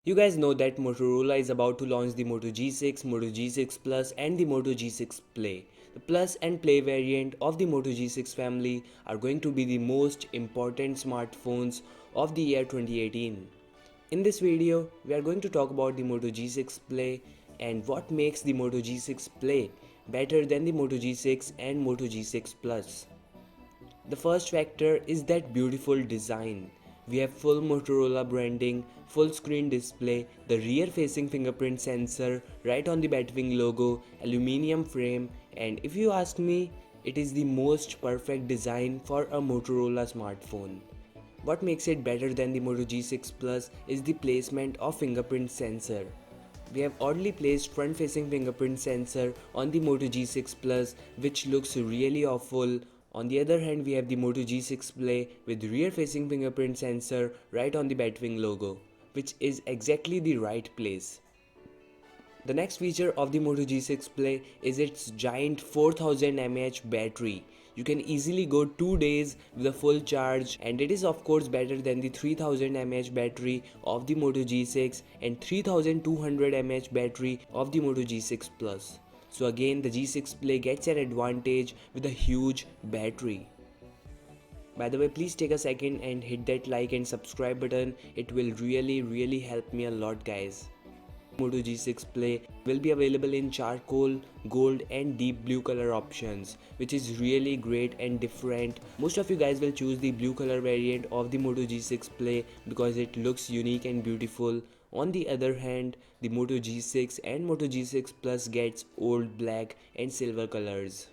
You guys know that Motorola is about to launch the Moto G6, Moto G6 Plus and the Moto G6 Play. The Plus and Play variant of the Moto G6 family are going to be the most important smartphones of the year 2018. In this video, we are going to talk about the Moto G6 Play and what makes the Moto G6 Play better than the Moto G6 and Moto G6 Plus. The first factor is that beautiful design. We have full Motorola branding, full screen display, the rear facing fingerprint sensor right on the Batwing logo, aluminium frame, and if you ask me, it is the most perfect design for a Motorola smartphone. What makes it better than the Moto G6 Plus is the placement of fingerprint sensor. We have oddly placed front-facing fingerprint sensor on the Moto G6 Plus, which looks really awful. On the other hand, we have the Moto G6 Play with rear-facing fingerprint sensor right on the Batwing logo, which is exactly the right place. The next feature of the Moto G6 Play is its giant 4000 mAh battery. You can easily go 2 days with a full charge, and it is of course better than the 3000 mAh battery of the Moto G6 and 3200 mAh battery of the Moto G6 Plus. So again, the G6 Play gets an advantage with a huge battery. By the way, please take a second and hit that like and subscribe button. It will really help me a lot, guys. Moto G6 Play will be available in charcoal, gold and deep blue color options, which is really great and different. Most of you guys will choose the blue color variant of the Moto G6 Play because it looks unique and beautiful. On the other hand, the Moto G6 and Moto G6 Plus gets old black and silver colors.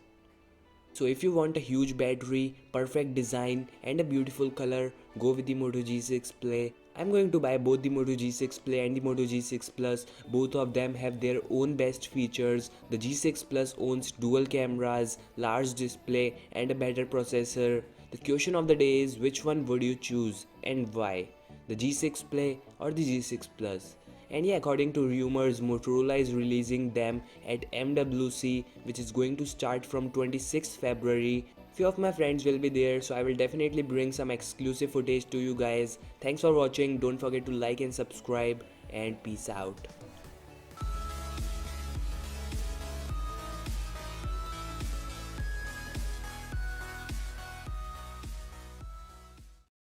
So if you want a huge battery, perfect design and a beautiful color, go with the Moto G6 Play. I'm going to buy both the Moto G6 Play and the Moto G6 Plus. Both of them have their own best features. The G6 Plus owns dual cameras, large display and a better processor. The question of the day is, which one would you choose and why? The G6 Play or the G6 Plus? And yeah, according to rumors, Motorola is releasing them at MWC, which is going to start from 26th February. Few of my friends will be there, so I will definitely bring some exclusive footage to you guys. Thanks for watching. Don't forget to like and subscribe, and peace out.